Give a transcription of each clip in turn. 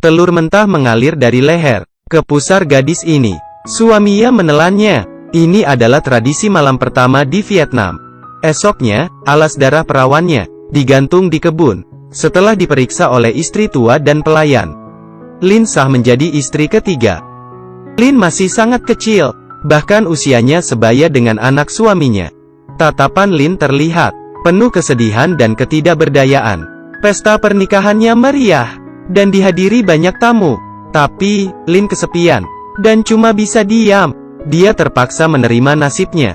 Telur mentah mengalir dari leher ke pusar gadis ini. Suaminya menelannya. Ini adalah tradisi malam pertama di Vietnam. Esoknya, alas darah perawannya digantung di kebun. Setelah diperiksa oleh istri tua dan pelayan, Lin sah menjadi istri ketiga. Lin masih sangat kecil, bahkan usianya sebaya dengan anak suaminya. Tatapan Lin terlihat penuh kesedihan dan ketidakberdayaan. Pesta pernikahannya meriah dan dihadiri banyak tamu. Tapi, Lin kesepian, dan cuma bisa diam. Dia terpaksa menerima nasibnya.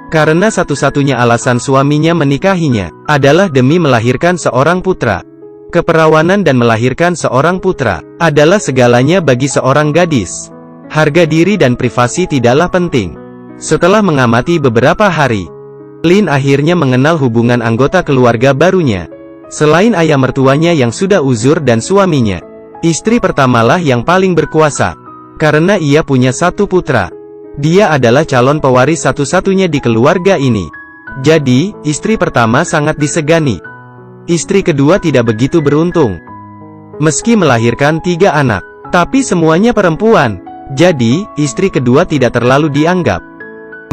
Karena satu-satunya alasan suaminya menikahinya, adalah demi melahirkan seorang putra. Keperawanan dan melahirkan seorang putra, adalah segalanya bagi seorang gadis. Harga diri dan privasi tidaklah penting. Setelah mengamati beberapa hari, Lin akhirnya mengenal hubungan anggota keluarga barunya. Selain ayah mertuanya yang sudah uzur dan suaminya, istri pertamalah yang paling berkuasa. Karena ia punya satu putra. Dia adalah calon pewaris satu-satunya di keluarga ini. Jadi, istri pertama sangat disegani. Istri kedua tidak begitu beruntung. Meski melahirkan 3 anak, tapi semuanya perempuan. Jadi, istri kedua tidak terlalu dianggap.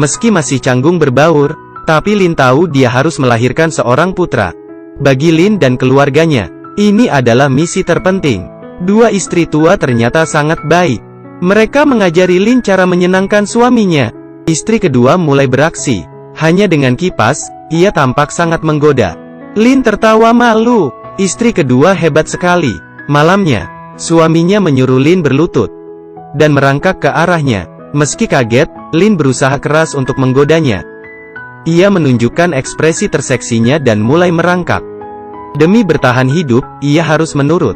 Meski masih canggung berbaur, tapi Lin tahu dia harus melahirkan seorang putra. Bagi Lin dan keluarganya, ini adalah misi terpenting. 2 istri tua ternyata sangat baik. Mereka mengajari Lin cara menyenangkan suaminya. Istri kedua mulai beraksi. Hanya dengan kipas, ia tampak sangat menggoda. Lin tertawa malu. Istri kedua hebat sekali. Malamnya, suaminya menyuruh Lin berlutut dan merangkak ke arahnya. Meski kaget, Lin berusaha keras untuk menggodanya. Ia menunjukkan ekspresi terseksinya dan mulai merangkak. Demi bertahan hidup, ia harus menurut.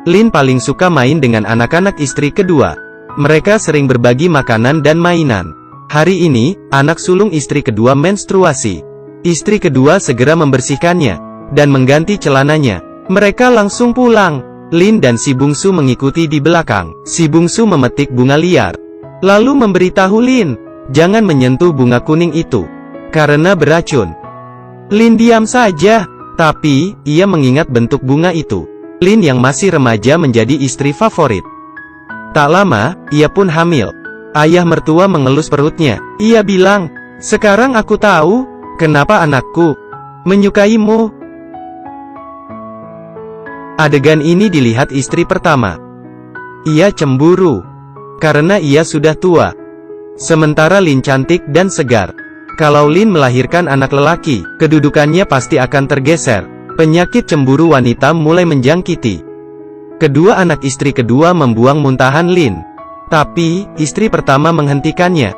Lin paling suka main dengan anak-anak istri kedua. Mereka sering berbagi makanan dan mainan. Hari ini, anak sulung istri kedua menstruasi. Istri kedua segera membersihkannya dan mengganti celananya. Mereka langsung pulang. Lin dan si bungsu mengikuti di belakang. Si bungsu memetik bunga liar, lalu memberitahu Lin, jangan menyentuh bunga kuning itu, karena beracun. Lin diam saja, tapi ia mengingat bentuk bunga itu. Lin yang masih remaja menjadi istri favorit. Tak lama, ia pun hamil. Ayah mertua mengelus perutnya. Ia bilang, sekarang aku tahu, kenapa anakku menyukaimu. Adegan ini dilihat istri pertama. Ia cemburu, karena ia sudah tua. Sementara Lin cantik dan segar. Kalau Lin melahirkan anak lelaki, kedudukannya pasti akan tergeser. Penyakit cemburu wanita mulai menjangkiti. Kedua anak istri kedua membuang muntahan Lin. Tapi, istri pertama menghentikannya.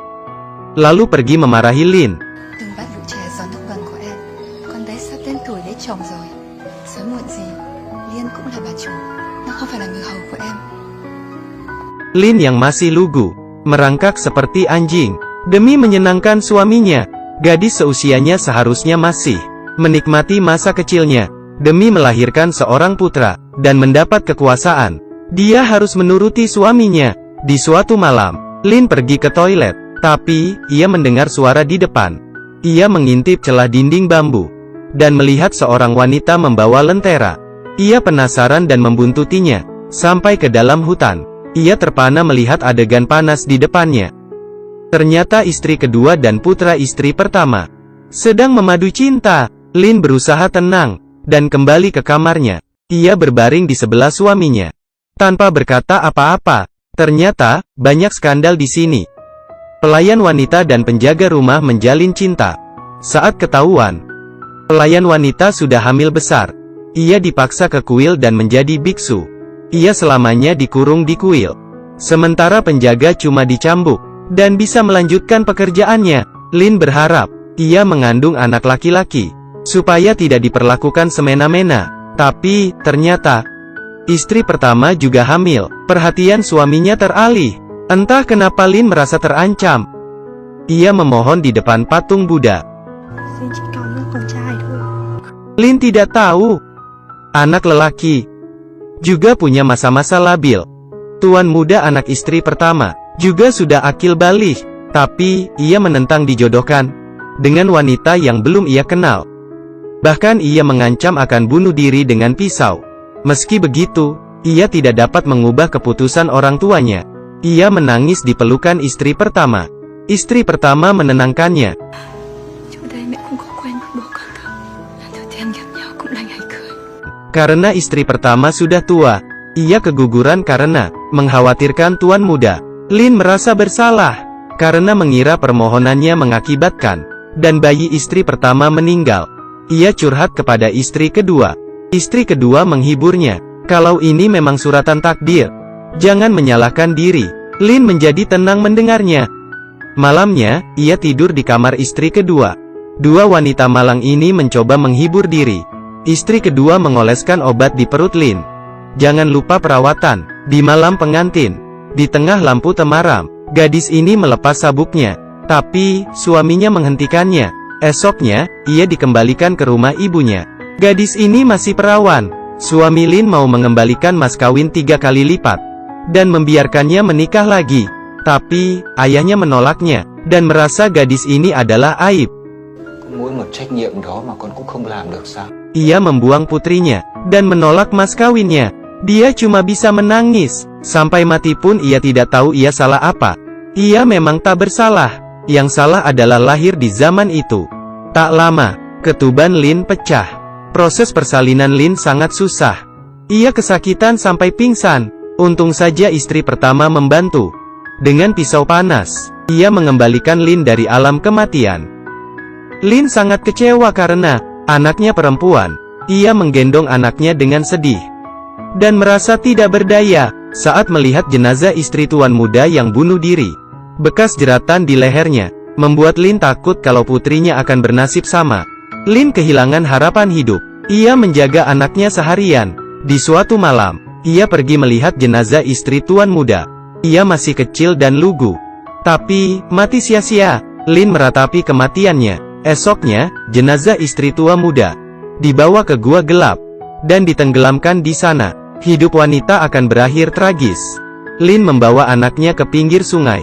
Lalu pergi memarahi Lin. Lin yang masih lugu, merangkak seperti anjing. Demi menyenangkan suaminya, gadis seusianya seharusnya masih menikmati masa kecilnya. Demi melahirkan seorang putra, dan mendapat kekuasaan, dia harus menuruti suaminya. Di suatu malam, Lin pergi ke toilet, tapi ia mendengar suara di depan. Ia mengintip celah dinding bambu, dan melihat seorang wanita membawa lentera. Ia penasaran dan membuntutinya, sampai ke dalam hutan. Ia terpana melihat adegan panas di depannya. Ternyata istri kedua dan putra istri pertama sedang memadu cinta. Lin berusaha tenang, dan kembali ke kamarnya. Ia berbaring di sebelah suaminya, tanpa berkata apa-apa. Ternyata, banyak skandal di sini. Pelayan wanita dan penjaga rumah menjalin cinta. Saat ketahuan, pelayan wanita sudah hamil besar. Ia dipaksa ke kuil dan menjadi biksu. Ia selamanya dikurung di kuil. Sementara penjaga cuma dicambuk, dan bisa melanjutkan pekerjaannya. Lin berharap, ia mengandung anak laki-laki, supaya tidak diperlakukan semena-mena. Tapi, ternyata, istri pertama juga hamil. Perhatian suaminya teralih. Entah kenapa Lin merasa terancam. Ia memohon di depan patung Buddha. Lin tidak tahu, anak lelaki juga punya masa-masa labil. Tuan muda anak istri pertama juga sudah akil balik. Tapi, ia menentang dijodohkan dengan wanita yang belum ia kenal. Bahkan ia mengancam akan bunuh diri dengan pisau. Meski begitu, ia tidak dapat mengubah keputusan orang tuanya. Ia menangis di pelukan istri pertama. Istri pertama menenangkannya. Karena istri pertama sudah tua, ia keguguran karena mengkhawatirkan tuan muda. Lin merasa bersalah karena mengira permohonannya mengakibatkan dan bayi istri pertama meninggal. Ia curhat kepada istri kedua. Istri kedua menghiburnya. Kalau ini memang suratan takdir, jangan menyalahkan diri. Lin menjadi tenang mendengarnya. Malamnya, ia tidur di kamar istri kedua. Dua wanita malang ini mencoba menghibur diri. Istri kedua mengoleskan obat di perut Lin. Jangan lupa perawatan. Di malam pengantin, di tengah lampu temaram, gadis ini melepas sabuknya. Tapi, suaminya menghentikannya. Esoknya, ia dikembalikan ke rumah ibunya. Gadis ini masih perawan. Suami Lin mau mengembalikan mas kawin 3 kali lipat dan membiarkannya menikah lagi. Tapi, ayahnya menolaknya dan merasa gadis ini adalah aib. Ia membuang putrinya dan menolak mas kawinnya. Dia cuma bisa menangis. Sampai mati pun ia tidak tahu ia salah apa. Ia memang tak bersalah. Yang salah adalah lahir di zaman itu. Tak lama, ketuban Lin pecah. Proses persalinan Lin sangat susah. Ia kesakitan sampai pingsan. Untung saja istri pertama membantu. Dengan pisau panas, ia mengembalikan Lin dari alam kematian. Lin sangat kecewa karena anaknya perempuan. Ia menggendong anaknya dengan sedih dan merasa tidak berdaya saat melihat jenazah istri tuan muda yang bunuh diri. Bekas jeratan di lehernya membuat Lin takut kalau putrinya akan bernasib sama. Lin kehilangan harapan hidup. Ia menjaga anaknya seharian. Di suatu malam, ia pergi melihat jenazah istri tuan muda. Ia masih kecil dan lugu, tapi mati sia-sia. Lin meratapi kematiannya. Esoknya, jenazah istri tua muda dibawa ke gua gelap dan ditenggelamkan di sana. Hidup wanita akan berakhir tragis. Lin membawa anaknya ke pinggir sungai.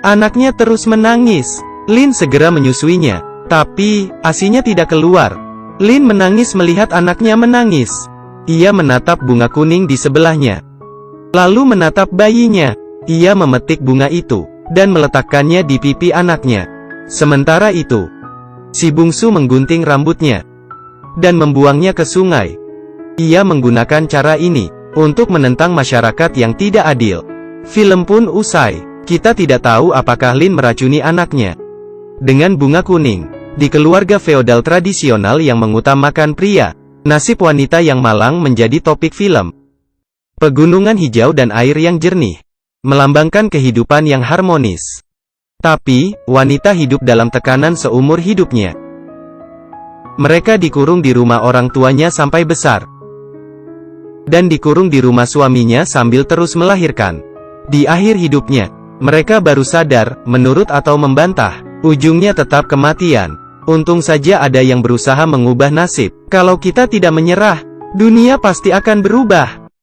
Anaknya terus menangis. Lin segera menyusuinya, tapi ASINya tidak keluar. Lin menangis melihat anaknya menangis. Ia menatap bunga kuning di sebelahnya, lalu menatap bayinya. Ia memetik bunga itu dan meletakkannya di pipi anaknya. Sementara itu, si bungsu menggunting rambutnya dan membuangnya ke sungai. Ia menggunakan cara ini untuk menentang masyarakat yang tidak adil. Film pun usai. Kita tidak tahu apakah Lin meracuni anaknya dengan bunga kuning. Di keluarga feodal tradisional yang mengutamakan pria, nasib wanita yang malang menjadi topik film. Pegunungan hijau dan air yang jernih melambangkan kehidupan yang harmonis. Tapi, wanita hidup dalam tekanan seumur hidupnya. Mereka dikurung di rumah orang tuanya sampai besar, dan dikurung di rumah suaminya sambil terus melahirkan. Di akhir hidupnya, mereka baru sadar, menurut atau membantah, ujungnya tetap kematian. Untung saja ada yang berusaha mengubah nasib. Kalau kita tidak menyerah, dunia pasti akan berubah.